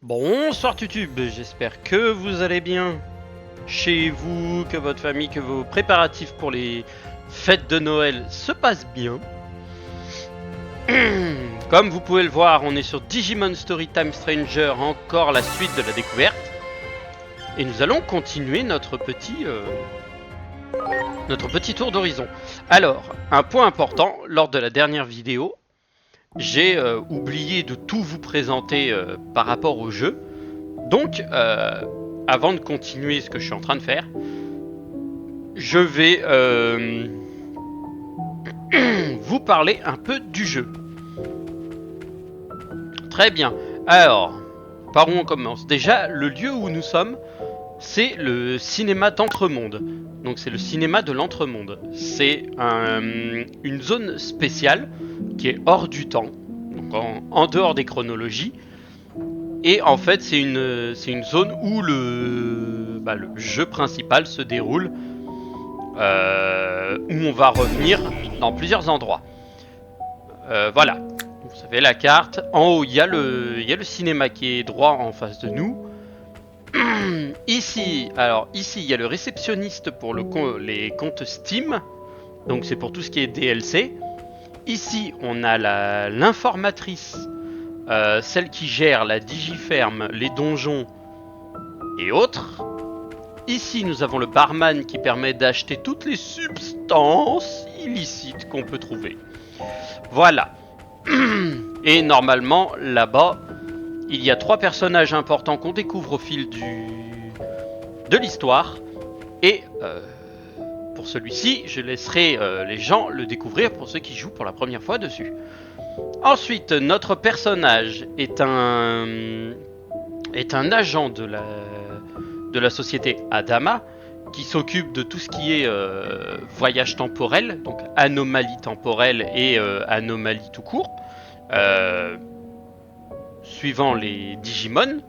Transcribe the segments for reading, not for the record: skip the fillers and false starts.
Bonsoir YouTube, j'espère que vous allez bien chez vous, que votre famille, que vos préparatifs pour les fêtes de Noël se passent bien. Comme vous pouvez le voir, on est sur Digimon Storytime Stranger, encore la suite de la découverte. Et nous allons continuer notre petit tour d'horizon. Alors, un point important, lors de la dernière vidéo, j'ai oublié de tout vous présenter par rapport au jeu. Donc, avant de continuer ce que je suis en train de faire, je vais vous parler un peu du jeu. Très bien. Alors, par où on commence? Déjà, le lieu où nous sommes, c'est le cinéma d'Entremonde. Donc c'est le cinéma de l'Entremonde. C'est une zone spéciale qui est hors du temps, donc en dehors des chronologies. Et en fait, c'est une zone où le jeu principal se déroule, où on va revenir dans plusieurs endroits. Voilà, vous savez la carte. En haut, il y a le cinéma qui est droit en face de nous. Ici, il y a le réceptionniste pour les comptes Steam. Donc c'est pour tout ce qui est DLC. Ici, on a l'informatrice, celle qui gère la digiferme, les donjons et autres. Ici, nous avons le barman qui permet d'acheter toutes les substances illicites qu'on peut trouver. Voilà. Et normalement, là-bas, il y a 3 personnages importants qu'on découvre au fil de l'histoire. Et pour celui-ci, je laisserai les gens le découvrir pour ceux qui jouent pour la première fois dessus. Ensuite, notre personnage est un agent de la société Adama qui s'occupe de tout ce qui est voyage temporel, donc anomalie temporelle et anomalie tout court, suivant les Digimon.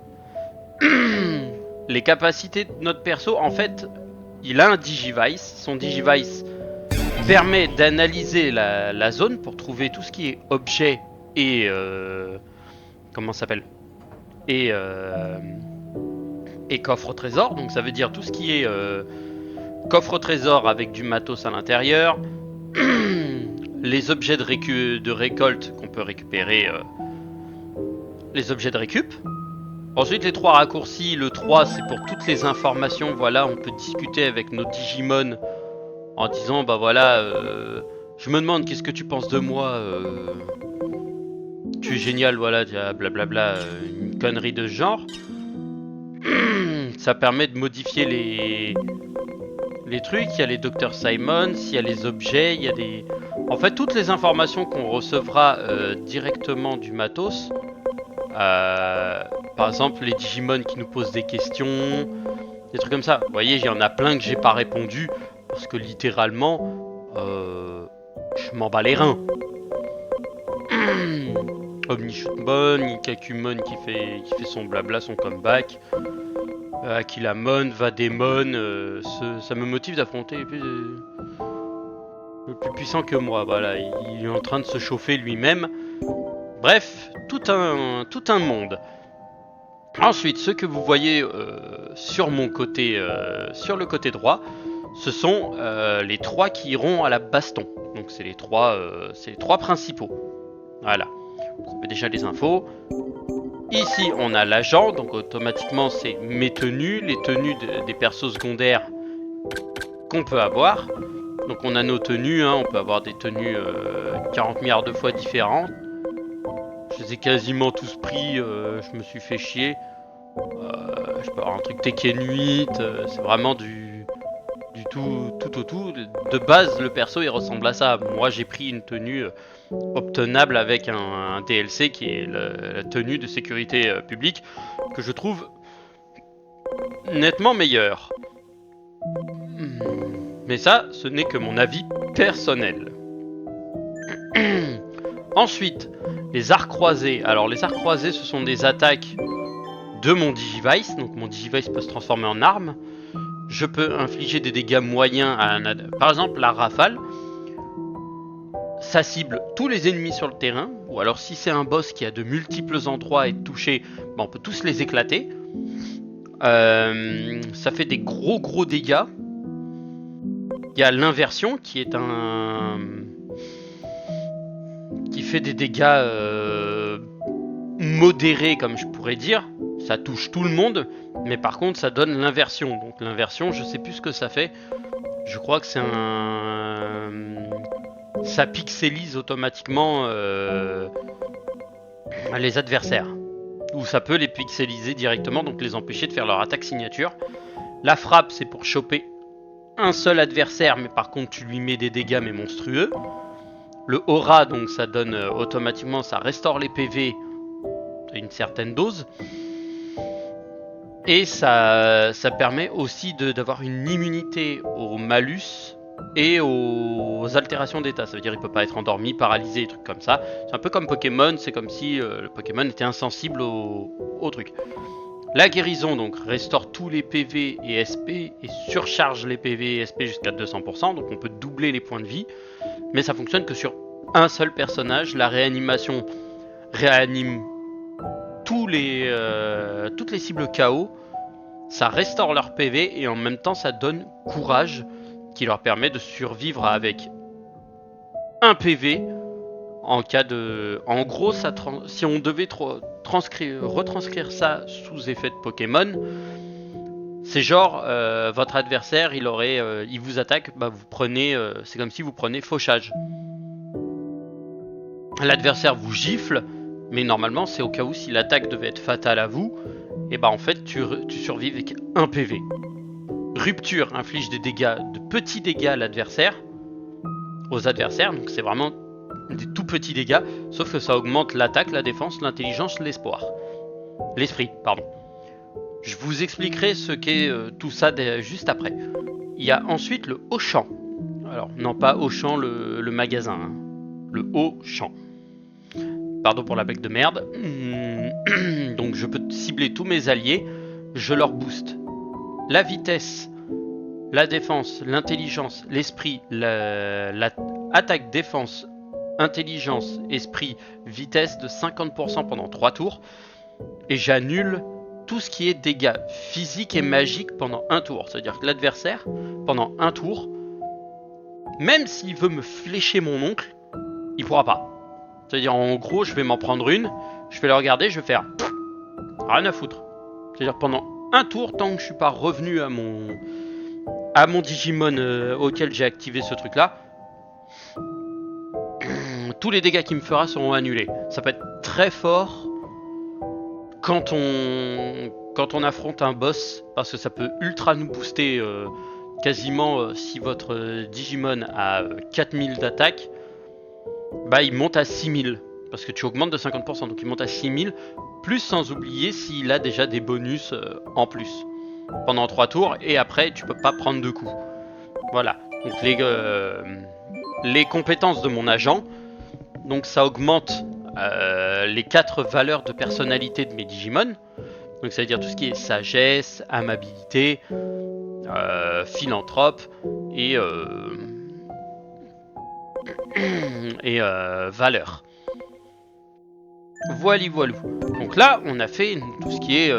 Les capacités de notre perso, en fait, il a un Digivice. Son Digivice permet d'analyser la zone pour trouver tout ce qui est objet et comment ça s'appelle, et coffre trésor. Donc ça veut dire tout ce qui est coffre trésor avec du matos à l'intérieur, les objets de récolte qu'on peut récupérer, les objets de récup. Ensuite, les 3 raccourcis. Le 3, c'est pour toutes les informations. Voilà, on peut discuter avec nos Digimon en disant, bah voilà, je me demande qu'est-ce que tu penses de moi, tu es génial, voilà, blablabla, une connerie de ce genre. Ça permet de modifier les trucs. Il y a les Dr Simon, il y a les objets, il y a des... En fait, toutes les informations qu'on recevra directement du matos. Par exemple, les Digimon qui nous posent des questions, des trucs comme ça. Vous voyez, il y en a plein que j'ai pas répondu parce que littéralement, je m'en bats les reins. Omnishootmon, Ikakumon qui fait son blabla, son comeback. Akilamon, Vademon, ça me motive d'affronter le plus puissant que moi. Voilà, il est en train de se chauffer lui-même. Bref, tout un monde. Ensuite, ce que vous voyez sur mon côté, sur le côté droit, ce sont les 3 qui iront à la baston. Donc c'est les 3 principaux. Voilà. Vous avez déjà les infos. Ici, on a l'agent, donc automatiquement c'est mes tenues, les tenues des persos secondaires qu'on peut avoir. Donc on a nos tenues, hein, on peut avoir des tenues 40 milliards de fois différentes. Je les ai quasiment tous pris, je me suis fait chier. Je peux avoir un truc Tekken 8, c'est vraiment du tout. De base, le perso il ressemble à ça. Moi j'ai pris une tenue obtenable avec un DLC qui est la tenue de sécurité publique, que je trouve nettement meilleure. Mais ça, ce n'est que mon avis personnel. Ensuite, les arcs croisés. Alors les arcs croisés, ce sont des attaques de mon Digivice. Donc mon Digivice peut se transformer en arme. Je peux infliger des dégâts moyens à par exemple la rafale. Ça cible tous les ennemis sur le terrain, ou alors si c'est un boss qui a de multiples endroits à être touché, bah, on peut tous les éclater. Ça fait des gros dégâts. Il y a l'inversion qui est qui fait des dégâts modérés, comme je pourrais dire. Ça touche tout le monde, mais par contre ça donne l'inversion. Donc l'inversion, je sais plus ce que ça fait. Je crois que c'est ça pixelise automatiquement les adversaires. Ou ça peut les pixeliser directement, donc les empêcher de faire leur attaque signature. La frappe, c'est pour choper un seul adversaire, mais par contre tu lui mets des dégâts mais monstrueux. Le aura, donc ça donne automatiquement, ça restaure les PV à une certaine dose. Et ça permet aussi d'avoir une immunité au malus et aux altérations d'état. Ça veut dire qu'il ne peut pas être endormi, paralysé, des trucs comme ça. C'est un peu comme Pokémon, c'est comme si le Pokémon était insensible au truc. La guérison donc restaure tous les PV et SP et surcharge les PV et SP jusqu'à 200%, donc on peut doubler les points de vie, mais ça fonctionne que sur un seul personnage. La réanimation réanime toutes les cibles KO, ça restaure leur PV et en même temps ça donne courage qui leur permet de survivre avec un PV en cas de... En gros, si on devait retranscrire ça sous effet de Pokémon, c'est genre votre adversaire il vous attaque, bah vous prenez, c'est comme si vous prenez fauchage. L'adversaire vous gifle, mais normalement c'est au cas où si l'attaque devait être fatale à vous, et bah en fait tu survives avec un PV. Rupture inflige des dégâts, de petits dégâts à l'adversaire, aux adversaires, donc c'est vraiment des tout petits dégâts, sauf que ça augmente l'attaque, la défense, l'intelligence, l'esprit, pardon. Je vous expliquerai ce qu'est tout ça juste après. Il y a ensuite le Auchan. Alors, non pas Auchan le magasin, hein. Le Auchan. Pardon pour la blague de merde. Donc je peux cibler tous mes alliés, je leur booste la vitesse, la défense, l'intelligence, l'esprit, l'attaque, défense, intelligence, esprit, vitesse de 50% pendant 3 tours. Et j'annule tout ce qui est dégâts physiques et magiques pendant un tour. C'est-à-dire que l'adversaire, pendant un tour, même s'il veut me flécher mon oncle, il pourra pas. C'est-à-dire en gros, je vais m'en prendre une, je vais la regarder, je vais faire rien à foutre. C'est-à-dire pendant un tour, tant que je suis pas revenu à mon Digimon auquel j'ai activé ce truc-là, tous les dégâts qu'il me fera seront annulés. Ça peut être très fort quand on affronte un boss, parce que ça peut ultra nous booster quasiment si votre Digimon a 4000 d'attaque, bah il monte à 6000, parce que tu augmentes de 50%, donc il monte à 6000, plus sans oublier s'il a déjà des bonus en plus, pendant 3 tours, et après tu peux pas prendre de coups. Voilà, donc les compétences de mon agent, donc ça augmente les 4 valeurs de personnalité de mes Digimon. Donc ça veut dire tout ce qui est sagesse, amabilité, philanthrope et valeur. Voilou. Donc là, on a fait tout ce qui est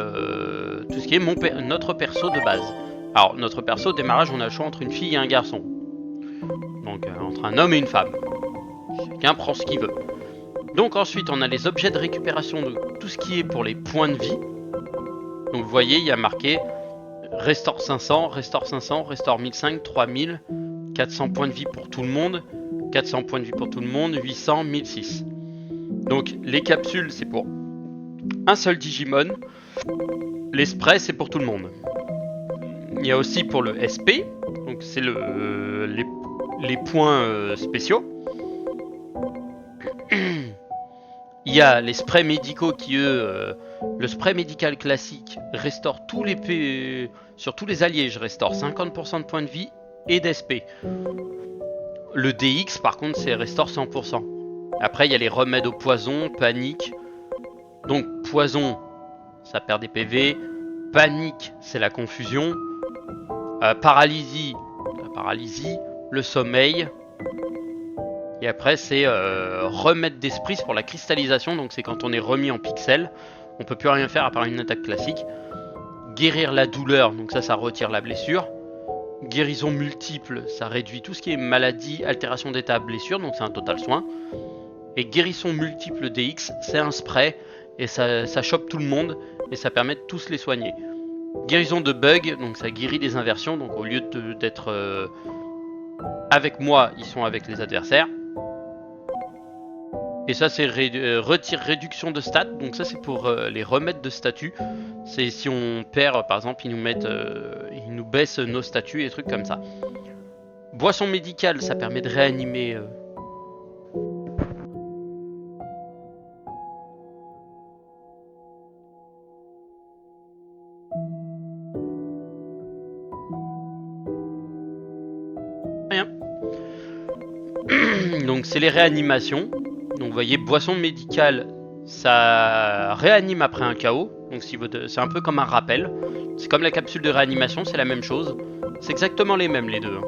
notre perso de base. Alors notre perso au démarrage, on a le choix entre une fille et un garçon. Donc entre un homme et une femme. Chacun prend ce qu'il veut. Donc ensuite, on a les objets de récupération de tout ce qui est pour les points de vie. Donc vous voyez, il y a marqué Restore 500, Restore 1005, 3000, 400 points de vie pour tout le monde, 400 points de vie pour tout le monde, 800, 1006. Donc les capsules, c'est pour un seul Digimon. Les sprays, c'est pour tout le monde. Il y a aussi pour le SP, donc c'est les points spéciaux. Il y a les sprays médicaux qui, eux, le spray médical classique restaure sur tous les alliés, je restaure 50% de points de vie et d'SP. Le DX, par contre, c'est restaure 100%. Après, il y a les remèdes au poison, panique. Donc, poison, ça perd des PV. Panique, c'est la confusion. Paralysie, le sommeil. Et après c'est remettre d'esprit, c'est pour la cristallisation, donc c'est quand on est remis en pixels. On peut plus rien faire à part une attaque classique. Guérir la douleur, donc ça retire la blessure. Guérison multiple, ça réduit tout ce qui est maladie, altération d'état, blessure, donc c'est un total soin. Et guérison multiple DX, c'est un spray, et ça chope tout le monde, et ça permet de tous les soigner. Guérison de bug, donc ça guérit des inversions, donc au lieu d'être avec moi, ils sont avec les adversaires. Et ça c'est retire réduction de stats, donc ça c'est pour les remettre de statut. C'est si on perd par exemple, ils nous baissent nos statuts et trucs comme ça. Boisson médicale, ça permet de réanimer rien. Donc c'est les réanimations. Donc vous voyez, boisson médicale, ça réanime après un KO. Donc c'est un peu comme un rappel. C'est comme la capsule de réanimation, c'est la même chose. C'est exactement les mêmes les deux.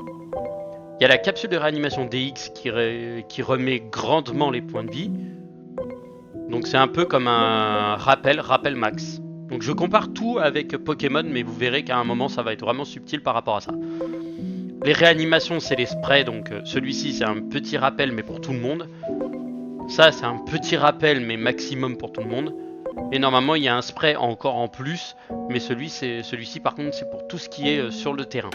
Il y a la capsule de réanimation DX qui remet grandement les points de vie. Donc c'est un peu comme un rappel max. Donc je compare tout avec Pokémon, mais vous verrez qu'à un moment ça va être vraiment subtil par rapport à ça. Les réanimations, c'est les sprays, donc celui-ci c'est un petit rappel mais pour tout le monde. Ça c'est un petit rappel mais maximum pour tout le monde. Et normalement il y a un spray encore en plus, mais celui-ci par contre c'est pour tout ce qui est sur le terrain.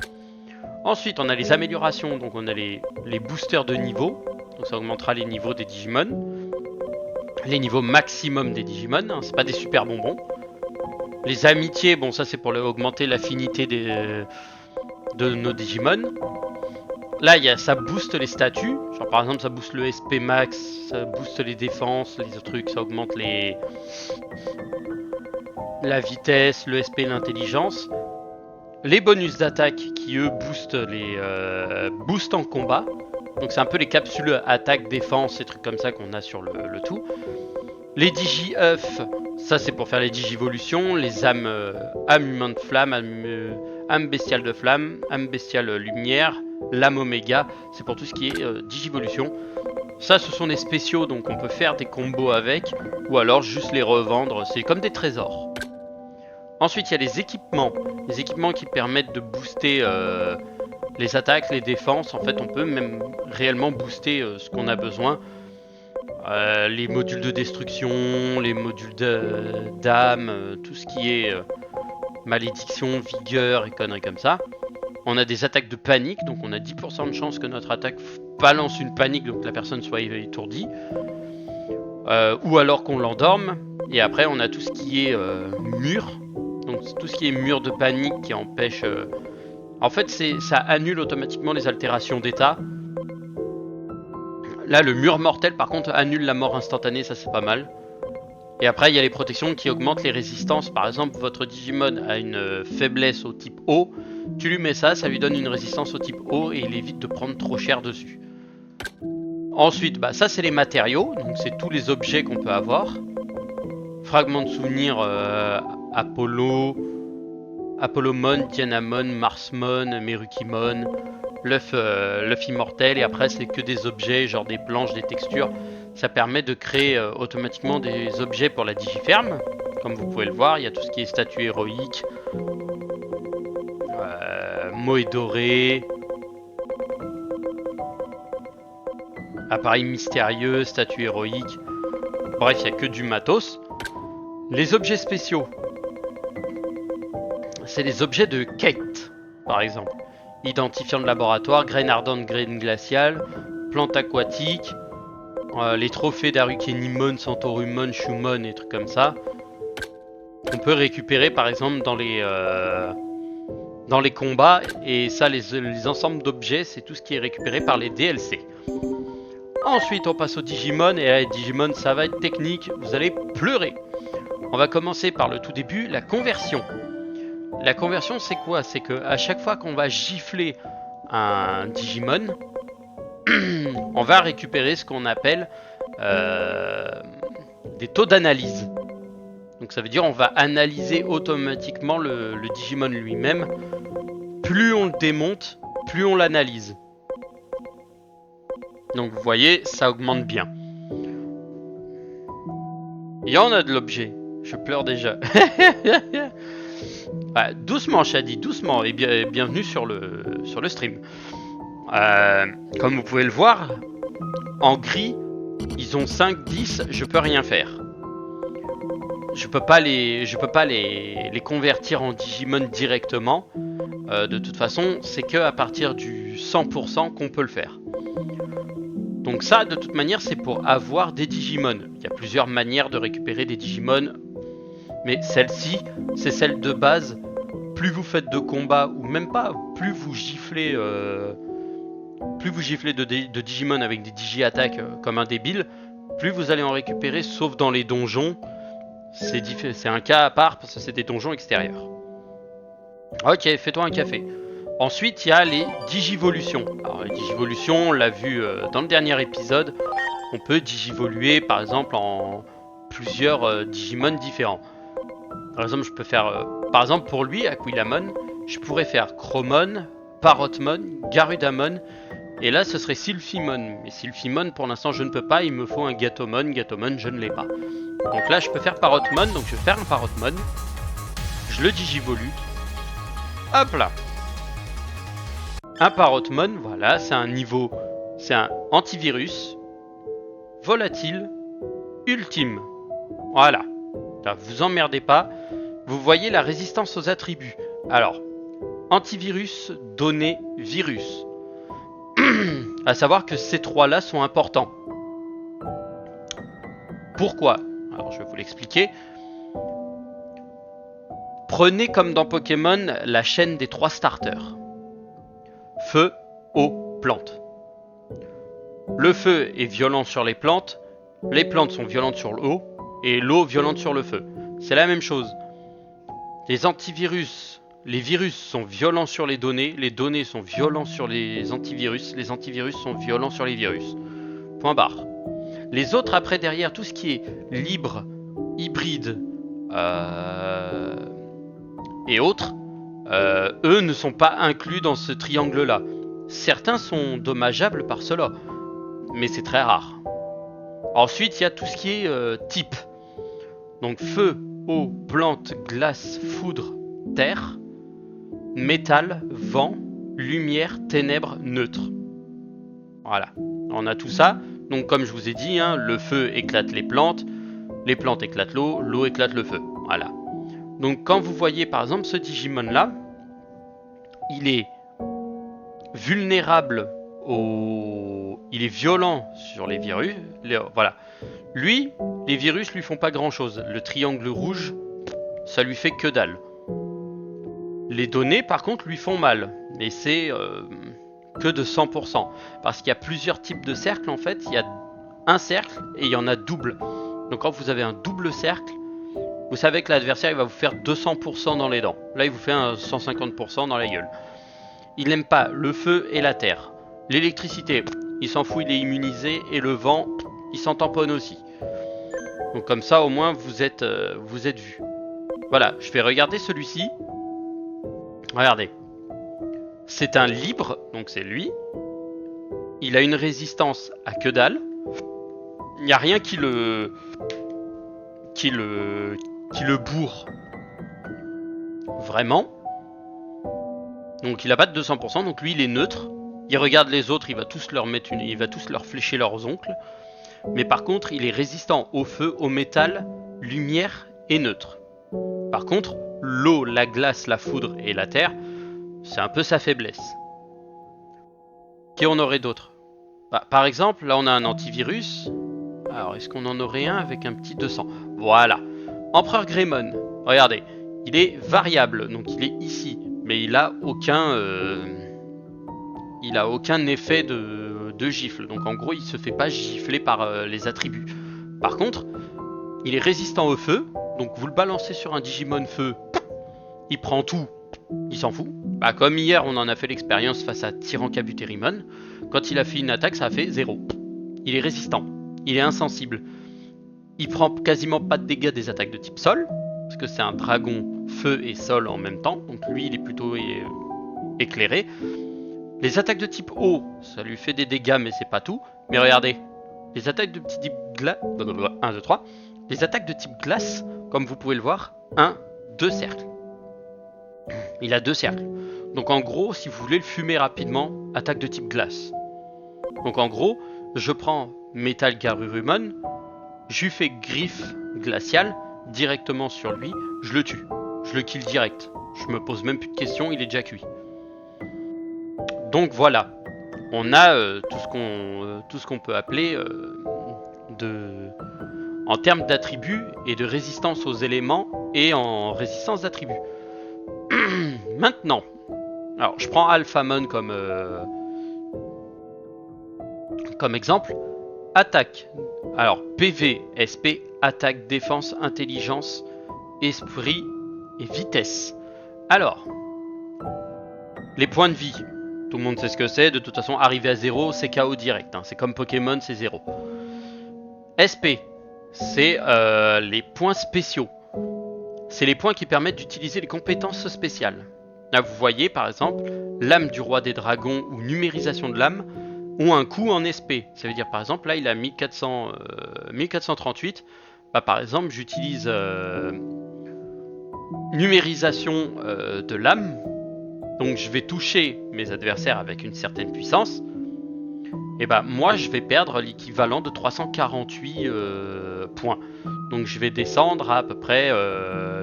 Ensuite on a les améliorations, donc on a les boosters de niveau, donc ça augmentera les niveaux des Digimon. Les niveaux maximum des Digimon, hein, c'est pas des super bonbons. Les amitiés, bon ça c'est pour augmenter l'affinité de nos Digimon. Là ça booste les statuts, genre par exemple ça booste le SP max, ça booste les défenses, les autres trucs, ça augmente la vitesse, le SP, l'intelligence. Les bonus d'attaque qui eux boostent en combat. Donc c'est un peu les capsules attaque, défense, ces trucs comme ça qu'on a sur le tout. Les Digi-œufs, ça c'est pour faire les Digivolutions, les âmes humaines de flamme, âme bestiale de flamme, âme bestiale lumière, l'âme oméga, c'est pour tout ce qui est Digivolution. Ça ce sont des spéciaux, donc on peut faire des combos avec, ou alors juste les revendre, c'est comme des trésors. Ensuite il y a les équipements qui permettent de booster les attaques, les défenses. En fait on peut même réellement booster ce qu'on a besoin. Les modules de destruction, les modules d'âme, tout ce qui est malédiction, vigueur et conneries comme ça. On a des attaques de panique, donc on a 10% de chance que notre attaque balance une panique, donc que la personne soit étourdie. Ou alors qu'on l'endorme. Et après on a tout ce qui est mur, donc tout ce qui est mur de panique qui empêche... En fait ça annule automatiquement les altérations d'état. Là, le mur mortel, par contre, annule la mort instantanée, ça c'est pas mal. Et après, il y a les protections qui augmentent les résistances. Par exemple, votre Digimon a une faiblesse au type eau. Tu lui mets ça lui donne une résistance au type eau et il évite de prendre trop cher dessus. Ensuite, ça c'est les matériaux. Donc c'est tous les objets qu'on peut avoir. Fragment de souvenir Apollomon, Dianamon, Marsmon, Merukimon. L'œuf immortel, et après c'est que des objets, genre des planches, des textures. Ça permet de créer automatiquement des objets pour la Digiferme. Comme vous pouvez le voir, il y a tout ce qui est statue héroïque, moe doré, appareil mystérieux, statue héroïque. Bref, il n'y a que du matos. Les objets spéciaux, c'est les objets de quête, par exemple. Identifiant de laboratoire, graine ardente, graine glaciale, plante aquatique, les trophées d'Arukenimon, Santorumon, Shumon et trucs comme ça. On peut récupérer par exemple dans les combats, et ça les ensembles d'objets c'est tout ce qui est récupéré par les DLC. Ensuite on passe aux Digimon, et les Digimon ça va être technique, vous allez pleurer. On va commencer par le tout début, la conversion. La conversion c'est quoi? C'est que à chaque fois qu'on va gifler un Digimon, on va récupérer ce qu'on appelle des taux d'analyse. Donc ça veut dire on va analyser automatiquement le Digimon lui-même. Plus on le démonte, plus on l'analyse. Donc vous voyez, ça augmente bien. Il y en a de l'objet. Je pleure déjà. Ouais, doucement, Shadi, doucement. Et bienvenue sur le stream. Comme vous pouvez le voir, en gris, ils ont 5, 10, je peux rien faire. Je peux pas les convertir en Digimon directement. De toute façon, c'est que à partir du 100% qu'on peut le faire. Donc ça, de toute manière, c'est pour avoir des Digimon. Il y a plusieurs manières de récupérer des Digimon. Mais celle-ci, c'est celle de base. Plus vous faites de combats, ou même pas, plus vous giflez de Digimon avec des Digi-attaques comme un débile, plus vous allez en récupérer, sauf dans les donjons. C'est un cas à part, parce que c'est des donjons extérieurs. Ok, fais-toi un café. Ensuite, il y a les Digivolutions. Alors, les Digivolutions, on l'a vu dans le dernier épisode, on peut digivoluer par exemple en plusieurs Digimon différents. Par exemple, je peux faire, par exemple pour lui, Aquilamon, je pourrais faire Chromon, Parrotmon, Garudamon, et là ce serait Sylphimon. Mais Sylphimon, pour l'instant, je ne peux pas, il me faut un Gatomon, Gatomon, je ne l'ai pas. Donc là, je peux faire Parrotmon, donc je vais faire un Parrotmon, je le digivolue, hop là. Un Parrotmon, voilà, c'est un niveau, c'est un antivirus, volatile, ultime. Voilà. Là, vous emmerdez pas. Vous voyez la résistance aux attributs. Alors, antivirus, données, virus. À savoir que ces trois-là sont importants. Pourquoi? Alors, je vais vous l'expliquer. Prenez comme dans Pokémon la chaîne des 3 starters. Feu, eau, plante. Le feu est violent sur les plantes sont violentes sur l'eau, et l'eau violente sur le feu. C'est la même chose. Les antivirus, les virus sont violents sur les données sont violents sur les antivirus sont violents sur les virus. Point barre. Les autres après derrière, tout ce qui est libre, hybride et autres, eux ne sont pas inclus dans ce triangle-là. Certains sont dommageables par cela, mais c'est très rare. Ensuite, il y a tout ce qui est type. Donc feu, eau, plante, glace, foudre, terre, métal, vent, lumière, ténèbres, neutre. Voilà, on a tout ça. Donc comme je vous ai dit, hein, le feu éclate les plantes éclatent l'eau, l'eau éclate le feu. Voilà. Donc quand vous voyez par exemple ce Digimon là, il est vulnérable il est violent sur les virus. Voilà. Lui, les virus lui font pas grand chose. Le triangle rouge, ça lui fait que dalle. Les données, par contre, lui font mal. Mais c'est que de 100%. Parce qu'il y a plusieurs types de cercles, en fait. Il y a un cercle et il y en a double. Donc quand vous avez un double cercle, vous savez que l'adversaire il va vous faire 200% dans les dents. Là, il vous fait un 150% dans la gueule. Il n'aime pas le feu et la terre. L'électricité, il s'en fout, il est immunisé. Et le vent, il s'en tamponne aussi. Donc comme ça, au moins, vous êtes vus. Voilà, je vais regarder celui-ci. Regardez. C'est un libre, donc c'est lui. Il a une résistance à que dalle. Il n'y a rien qui le bourre. Vraiment. Donc il a pas de 200%, donc lui il est neutre. Il regarde les autres, il va tous leur flécher leurs oncles. Mais par contre, il est résistant au feu, au métal, lumière et neutre. Par contre, l'eau, la glace, la foudre et la terre, c'est un peu sa faiblesse. Qui en aurait d'autres? Par exemple, là on a un antivirus. Alors, est-ce qu'on en aurait un avec un petit 200? Voilà. Empereur Greymon. Regardez, il est variable, donc il est ici. Mais il a aucun effet de gifle. Donc en gros, il se fait pas gifler par les attributs. Par contre, il est résistant au feu. Donc vous le balancez sur un Digimon feu, il prend tout, il s'en fout. Comme hier, on en a fait l'expérience face à Tyrankabuterimon. Quand il a fait une attaque, ça a fait 0. Il est résistant, il est insensible. Il prend quasiment pas de dégâts des attaques de type sol, parce que c'est un dragon feu et sol en même temps. Donc lui, il est plutôt éclairé. Les attaques de type eau, ça lui fait des dégâts, mais c'est pas tout. Mais regardez, les attaques de type glace... 1, 2, 3. Les attaques de type glace, comme vous pouvez le voir, 1, 2 cercles. Il a 2 cercles. Donc en gros, si vous voulez le fumer rapidement, attaque de type glace. Donc en gros, je prends Metal Garurumon, je lui fais griffe glaciale directement sur lui, je le tue. Je le kill direct. Je me pose même plus de questions, il est déjà cuit. Donc voilà, on a tout ce qu'on peut appeler en termes d'attributs et de résistance aux éléments et en résistance d'attributs. Maintenant, alors je prends Alphamon comme exemple. Attaque. Alors PV, SP, attaque, défense, intelligence, esprit et vitesse. Alors, les points de vie. Tout le monde sait ce que c'est. De toute façon, arriver à 0, c'est KO direct. Hein. C'est comme Pokémon, c'est 0. SP, c'est les points spéciaux. C'est les points qui permettent d'utiliser les compétences spéciales. Là, vous voyez, par exemple, l'âme du roi des dragons ou numérisation de l'âme ont un coût en SP. Ça veut dire, par exemple, là, il a 1438. Bah, par exemple, j'utilise numérisation de l'âme. Donc, je vais toucher mes adversaires avec une certaine puissance. Et bah, moi, je vais perdre l'équivalent de 348 points. Donc, je vais descendre à peu près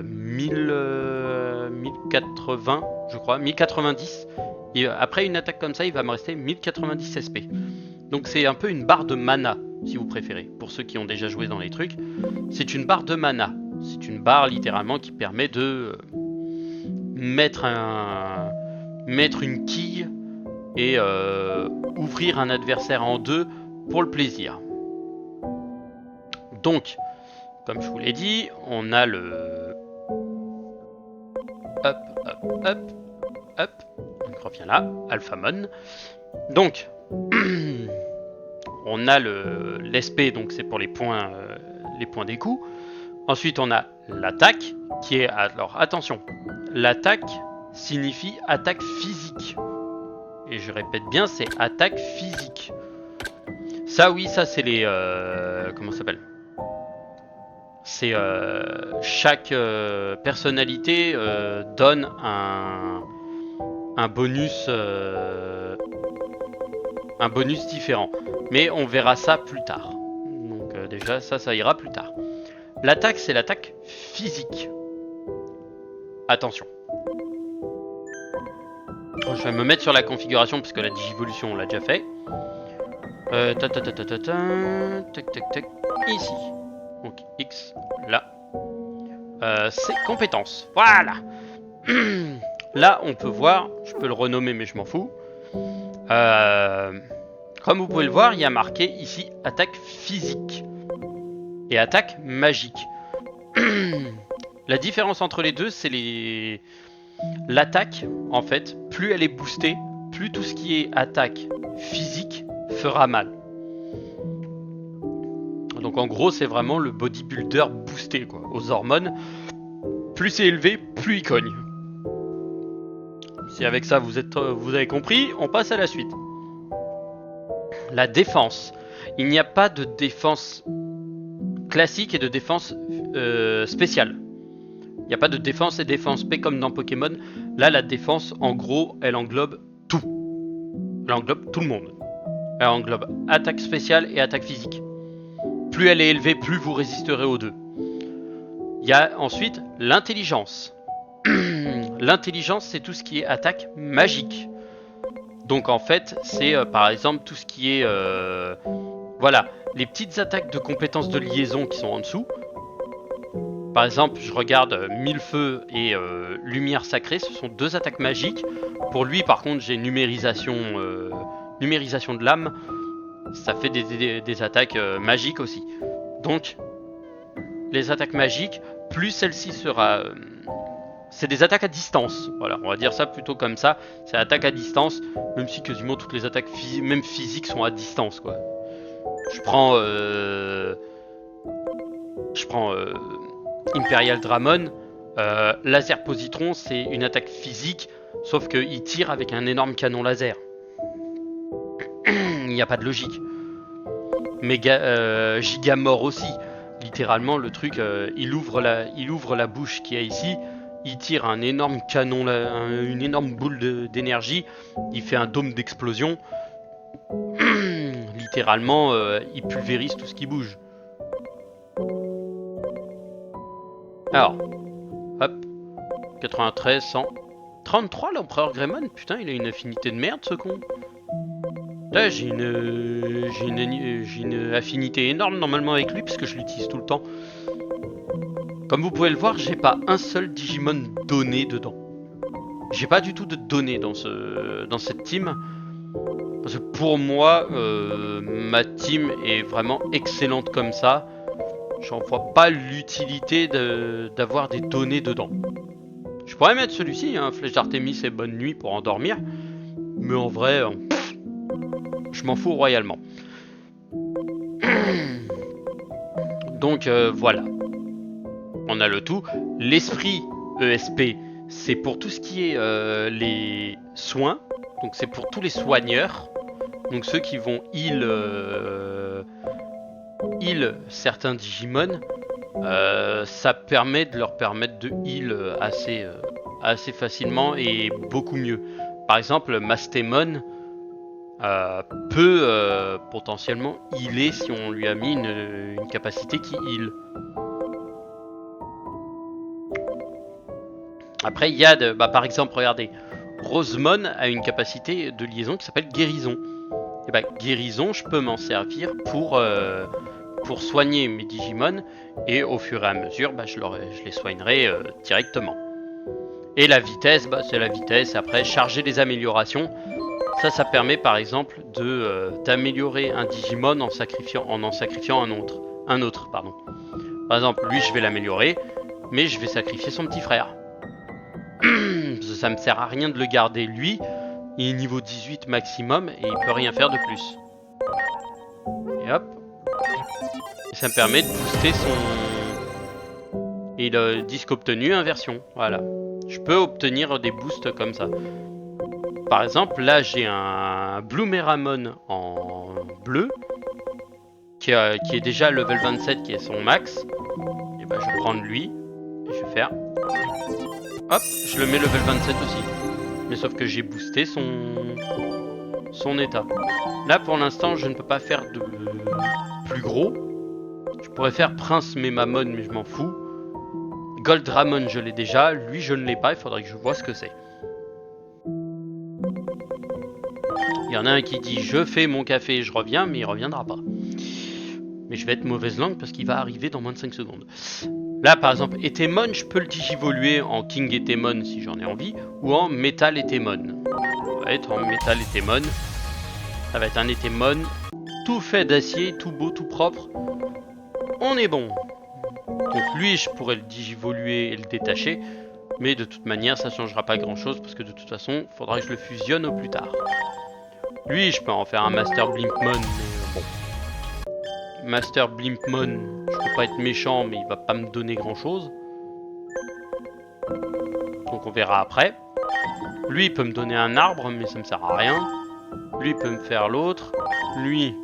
1080, je crois, 1090. Et après une attaque comme ça, il va me rester 1090 SP. Donc c'est un peu une barre de mana, si vous préférez. Pour ceux qui ont déjà joué dans les trucs, c'est une barre de mana. C'est une barre littéralement qui permet de mettre une quille et ouvrir un adversaire en deux pour le plaisir. Donc, comme je vous l'ai dit, on a le... Hop, hop, hop, hop. Donc on revient là, Alphamon. Donc, on a l'SP, donc c'est pour les points des coups. Ensuite, on a l'attaque, qui est... Alors, attention, l'attaque signifie attaque physique. Et je répète bien, c'est attaque physique. Ça, oui, ça, c'est les... comment ça s'appelle ? C'est chaque personnalité donne un bonus différent. Mais on verra ça plus tard. Donc déjà, ça ira plus tard. L'attaque, c'est l'attaque physique. Attention. Je vais me mettre sur la configuration parce que la digivolution on l'a déjà fait. Tac, ici. Donc X, là. C'est compétences. Voilà. Là, on peut voir, je peux le renommer mais je m'en fous. Comme vous pouvez le voir, il y a marqué ici attaque physique et attaque magique. La différence entre les deux, c'est l'attaque, en fait, plus elle est boostée, plus tout ce qui est attaque physique fera mal. Donc en gros, c'est vraiment le bodybuilder boosté, quoi, aux hormones. Plus c'est élevé, plus il cogne. Si avec ça vous avez compris, on passe à la suite. La défense. Il n'y a pas de défense classique et de défense spéciale. Il n'y a pas de défense et défense P comme dans Pokémon. Là, la défense, en gros, elle englobe tout. Elle englobe tout le monde. Elle englobe attaque spéciale et attaque physique. Plus elle est élevée, plus vous résisterez aux deux. Il y a ensuite l'intelligence. L'intelligence, c'est tout ce qui est attaque magique. Donc en fait, c'est par exemple tout ce qui est... voilà, les petites attaques de compétences de liaison qui sont en dessous. Par exemple, je regarde Mille-Feu et Lumière Sacrée, ce sont deux attaques magiques. Pour lui, par contre, j'ai numérisation de l'âme. Ça fait des attaques magiques aussi. Donc, les attaques magiques, plus celle-ci sera... c'est des attaques à distance. Voilà, on va dire ça plutôt comme ça. C'est attaque à distance, même si quasiment toutes les attaques même physiques sont à distance, quoi. Je prends Imperial Dramon. Laser Positron, c'est une attaque physique, sauf qu'il tire avec un énorme canon laser. Il n'y a pas de logique. Gigamore aussi. Littéralement, le truc, il ouvre la bouche qu'il y a ici, il tire un énorme canon, une énorme boule d'énergie, il fait un dôme d'explosion. Littéralement, il pulvérise tout ce qui bouge. Alors, hop, 93, 100, 33 l'empereur Greymon, putain, il a une affinité de merde ce con. Là, j'ai une affinité énorme normalement avec lui, parce que je l'utilise tout le temps. Comme vous pouvez le voir, j'ai pas un seul Digimon donné dedans. J'ai pas du tout de données dans cette team. Parce que pour moi, ma team est vraiment excellente comme ça. J'en vois pas l'utilité d'avoir des données dedans. Je pourrais mettre celui-ci, hein, Flèche d'Artémis et Bonne Nuit pour endormir. Mais en vrai, je m'en fous royalement. Donc voilà. On a le tout. L'esprit ESP, c'est pour tout ce qui est les soins. Donc c'est pour tous les soigneurs. Donc ceux qui vont heal certains Digimon. Ça permet de leur permettre de heal assez facilement et beaucoup mieux. Par exemple, Mastémon peut potentiellement healer si on lui a mis une capacité qui heal. Après, il y a par exemple, regardez, Rosemon a une capacité de liaison qui s'appelle guérison. Et guérison, je peux m'en servir pour soigner mes Digimon, et au fur et à mesure, je les soignerai directement. Et la vitesse, c'est la vitesse. Après, charger les améliorations, ça permet par exemple d'améliorer un Digimon en sacrifiant un autre. Par exemple, lui, je vais l'améliorer, mais je vais sacrifier son petit frère. Ça me sert à rien de le garder. Lui, il est niveau 18 maximum et il peut rien faire de plus. Et hop. Et ça me permet de booster et le disque obtenu inversion. Voilà. Je peux obtenir des boosts comme ça. Par exemple, là j'ai un Bloomeramon en bleu qui est déjà level 27, qui est son max. Et je vais prendre lui et je vais faire. Hop, je le mets level 27 aussi. Mais sauf que j'ai boosté son état. Là pour l'instant je ne peux pas faire de plus gros. Je pourrais faire Prince Memamon, mais je m'en fous. Goldramon je l'ai déjà, lui je ne l'ai pas, il faudrait que je vois ce que c'est. Il y en a un qui dit je fais mon café et je reviens, mais il reviendra pas. Mais je vais être mauvaise langue parce qu'il va arriver dans moins de 5 secondes. Là par exemple, Etemon, je peux le digivoluer en King Etemon si j'en ai envie, ou en Metal Etemon. Ça va être en Metal Etemon. Ça va être un Etemon tout fait d'acier, tout beau, tout propre. On est bon. Donc lui, je pourrais le digivoluer et le détacher. Mais de toute manière, ça ne changera pas grand chose parce que de toute façon, il faudra que je le fusionne au plus tard. Lui, je peux en faire un Master Blimpmon, mais bon. Master Blimpmon, je peux pas être méchant, mais il va pas me donner grand chose. Donc on verra après. Lui, il peut me donner un arbre, mais ça me sert à rien. Lui, il peut me faire l'autre. Lui...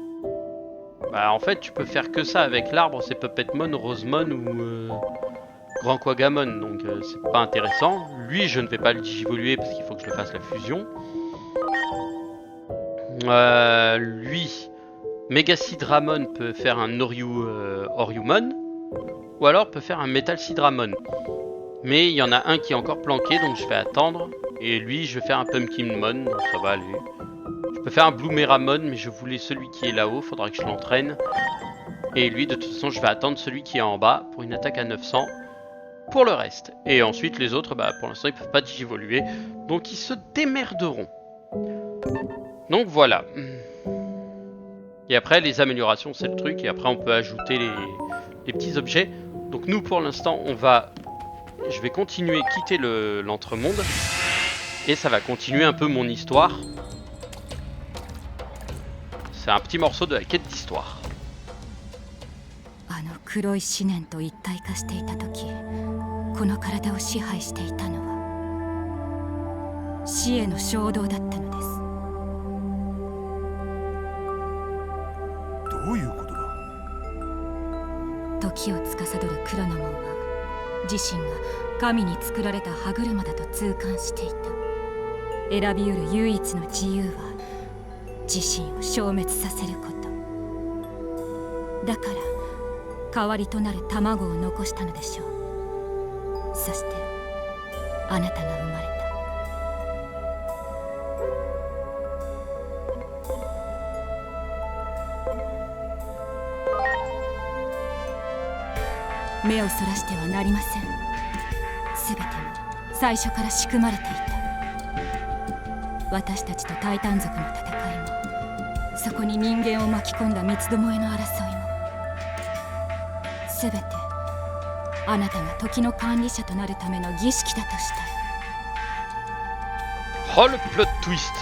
en fait, tu peux faire que ça avec l'arbre, c'est Puppetmon, Rosemon ou Grand Quagamon, donc c'est pas intéressant. Lui, je ne vais pas le digivoluer parce qu'il faut que je le fasse la fusion. Lui, Megasidramon peut faire un Oriumon, ou alors peut faire un Metal Sidramon. Mais il y en a un qui est encore planqué, donc je vais attendre. Et lui, je vais faire un Pumpkinmon, donc ça va aller. Je peux faire un Bloomeramon, mais je voulais celui qui est là-haut, faudra que je l'entraîne. Et lui, de toute façon, je vais attendre celui qui est en bas pour une attaque à 900 pour le reste. Et ensuite, les autres, pour l'instant, ils peuvent pas digivoluer, donc ils se démerderont. Donc voilà. Et après, les améliorations, c'est le truc. Et après, on peut ajouter les petits objets. Donc nous, pour l'instant, je vais continuer, quitter l'entremonde. Et ça va continuer un peu mon histoire. C'est un petit morceau de la quête d'histoire. 黒い思念と一体化していた時、この体を支配していたのは死への衝動だったのです。どういうこときを司るクロノモンは自身が神に作られた歯車だと痛感していた。選びうる唯一の自由は自身を消滅させることだから、代わりとなる卵を残したのでしょう。そしてあなたが生まれた。目をそらしてはなりません。全てが最初から仕組まれていた。私たちとタイタン族の戦いも、そこに人間を巻き込んだ三つどもえの争いも、全てあなたが時の管理者となるための儀式だとしたら。 Oh le plot twist.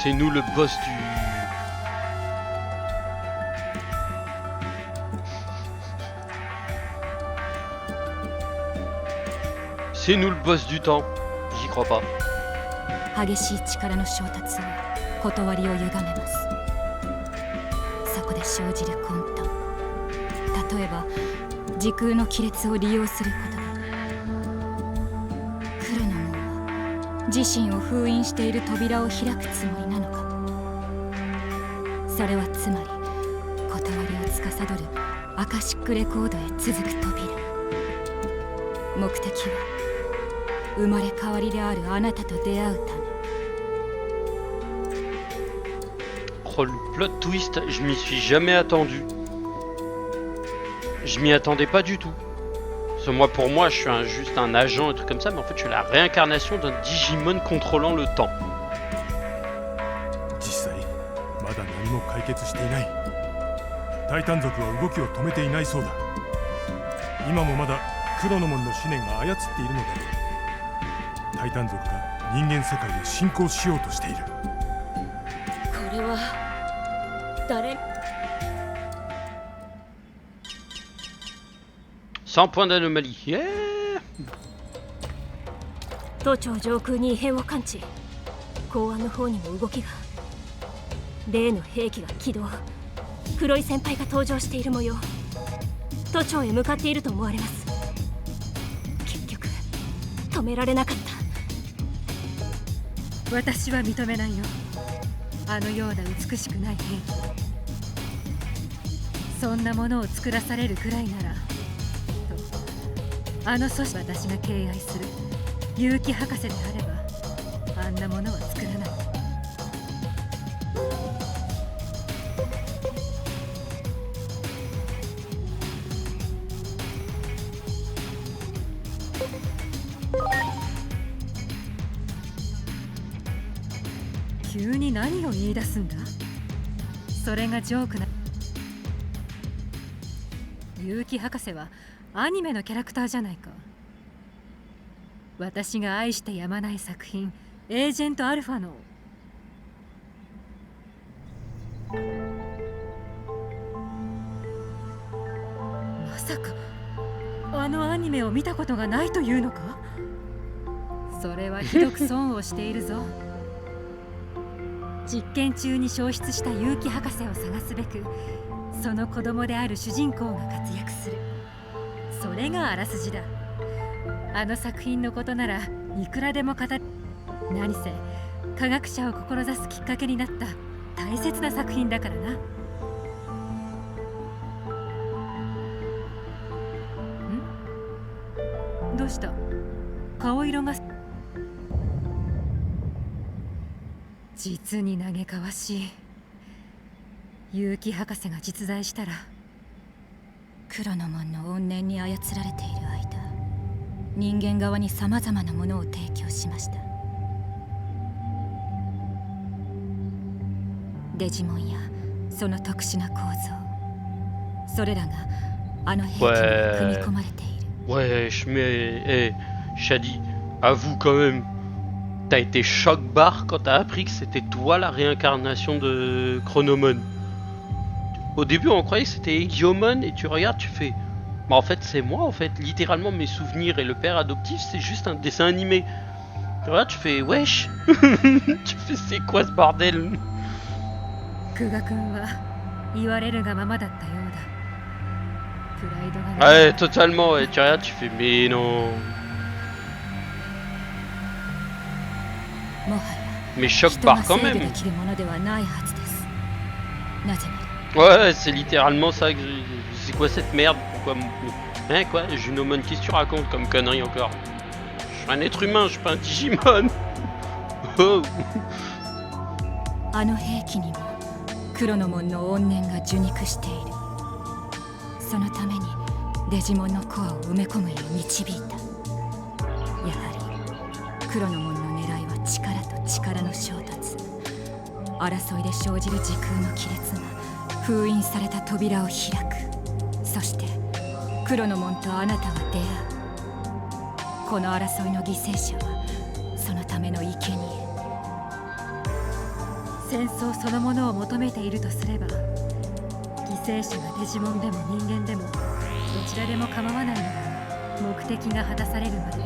C'est nous le boss du... C'est nous le boss du temps. J'y crois pas. 激しい力の衝突は断りを歪めます。そこで生じる混沌、例えば時空の亀裂を利用することだ。クロノモンは自身を封印している扉を開くつもりなのか。それはつまり断りを司るアカシックレコードへ続く扉。目的は生まれ変わりであるあなたと出会うため。Oh le plot twist, je m'y suis jamais attendu. Je m'y attendais pas du tout. Parce que moi, pour moi, je suis juste un agent, un truc comme ça, mais en fait, je suis la réincarnation d'un Digimon contrôlant le temps. 実際まだ何も解決していない。タイタン族は動きを止めていないそうだ。今もまだクロノモンの思念が操っているのだろう。タイタン族が人間世界へ侵攻しようとしている。これは誰？ 100 points d'anomalie. Yeah! 都庁上空に異変を感知。公安の方にも動きが。例の兵器が起動。黒い先輩が登場している模様。都庁へ向かっていると思われます。結局止められなかった。私は認めないよ。あのような美しくない兵器。そんなものを作らされるくらいならと、あの組織、私が敬愛する結城博士であればあんなものは作らない。急に何を言い出すんだ。それがジョークな。結城博士はアニメのキャラクターじゃないか。私が愛してやまない作品「エージェントアルファ」のまさかあのアニメを見たことがないというのか。それはひどく損をしているぞ。実験中に消失した結城博士を探すべく、その子供である主人公が活躍する。それがあらすじだ。あの作品のことならいくらでも語る。何せ科学者を志すきっかけになった大切な作品だからな。どうした？顔色が実に嘆かわしい。結城博士が実在したら。クロノモンの怨念に操られている間、人間側にさまざまなものを提供しました。デジモンやその特殊な構造、それらがあの兵器に組み込まれている。Wesh, mais Shadi, avoue quand même, t'as été choc barre quand t'as appris que c'était toi la réincarnation de Chronomon. Au début, on croyait que c'était Gyomon et tu regardes, tu fais. Bah en fait, c'est moi en fait. Littéralement, mes souvenirs et le père adoptif, c'est juste un dessin animé. Tu regardes, tu fais wesh. Tu fais c'est quoi ce bordel? 久我君は言われるがままだったようだ。プライドが Ouais, totalement, ouais. Tu regardes, tu fais mais non. もは Mais や choc 人が barre 制 quand 御 même. できるものではないはずです。なぜなら Ouais, c'est littéralement ça que c'est quoi cette merde? Pourquoi Hein quoi? Junomon, qu'est-ce que tu racontes comme connerie encore? Je suis un être humain, je suis pas un Digimon. Oh. あの兵器にも黒の門の怨念が受肉している。そのためにデジモンのコアを埋め込むよう導いた。やはり黒の門の狙いは力と力の衝突。争いで生じる時空の亀裂が封印された扉を開く。そして黒の門とあなたは出会う。この争いの犠牲者はそのための生贄。戦争そのものを求めているとすれば、犠牲者がデジモンでも人間でもどちらでも構わないのが目的が果たされるまで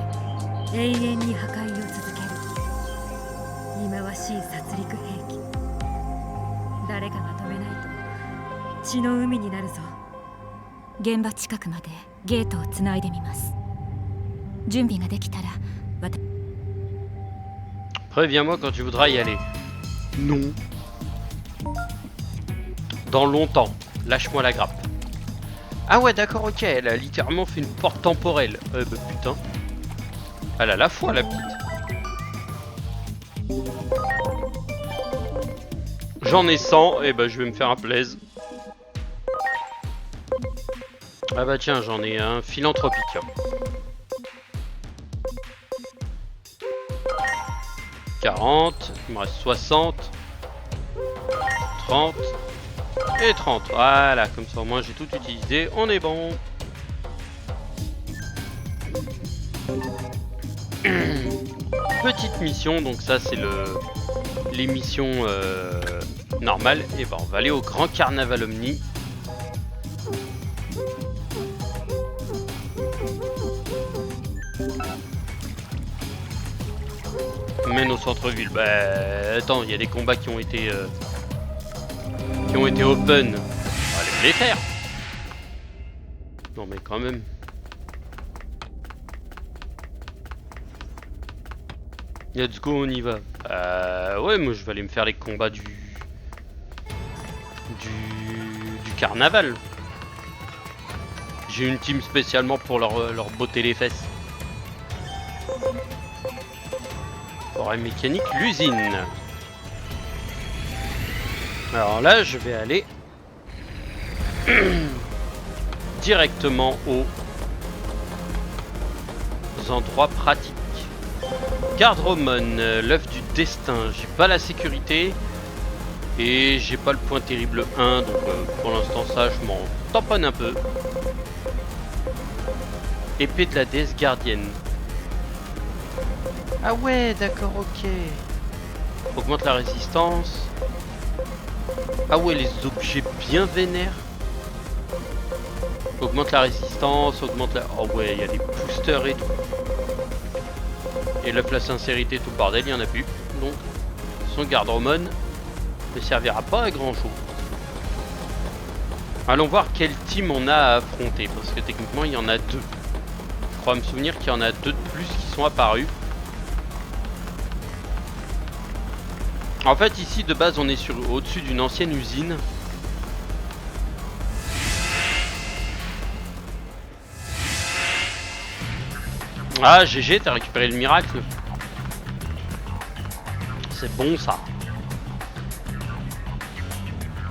永遠に破壊を続ける忌まわしい殺戮兵器。誰かが止めないと血の海になるぞ。現場近くまでゲートをつないでみます。準備ができたら私 Préviens-moi quand tu voudras y aller. Non. Dans longtemps. Lâche-moi la grappe. Ah ouais, d'accord, ok. Elle a littéralement fait une porte temporelle. Bah putain. Elle a la foi, la petite. J'en ai 100. Et bah je vais me faire un plaise. Ah bah tiens, j'en ai un philanthropique. « 40, il me reste 60, 30 et 30. Voilà, comme ça au moins j'ai tout utilisé, on est bon. Petite mission, donc ça c'est les missions normales. Et ben on va aller au Grand Carnaval Omni. Mène au centre-ville. Bah attends, il y a des combats qui ont été open. On va aller les faire. Non mais quand même. Let's go, on y va. Ouais, moi je vais aller me faire les combats du carnaval. J'ai une team spécialement pour leur botter les fesses. Forêt mécanique, l'usine. Alors là, je vais aller directement aux endroits pratiques. Gardromon, l'œuf du destin. J'ai pas la sécurité et j'ai pas le point terrible 1, donc pour l'instant ça, je m'en tamponne un peu. Épée de la déesse gardienne. Ah ouais, d'accord, ok. Augmente la résistance. Ah ouais, les objets bien vénères. Augmente la résistance, augmente la... Oh ouais, il y a des boosters et tout. Et la sincérité, tout le bordel, il y en a plus. Donc, son Gardromon ne servira pas à grand chose. Allons voir quel team on a à affronter. Parce que techniquement, il y en a deux. Je crois me souvenir qu'il y en a deux de plus qui sont apparus. En fait ici de base on est au-dessus d'une ancienne usine. Ah GG, t'as récupéré le miracle. C'est bon ça.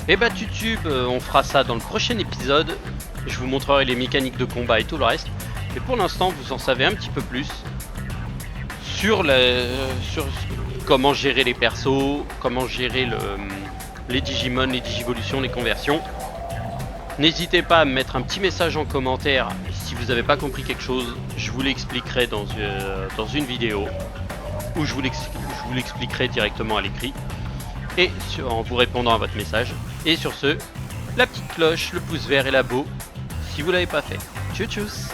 Et bah YouTube, on fera ça dans le prochain épisode. Je vous montrerai les mécaniques de combat et tout le reste. Et pour l'instant vous en savez un petit peu plus sur comment gérer les persos, comment gérer les Digimon, les Digivolutions, les conversions. N'hésitez pas à me mettre un petit message en commentaire si vous n'avez pas compris quelque chose. Je vous l'expliquerai dans une vidéo où je vous l'expliquerai directement à l'écrit et en vous répondant à votre message. Et sur ce, la petite cloche, le pouce vert et l'abo si vous l'avez pas fait. Tchuss tchuss.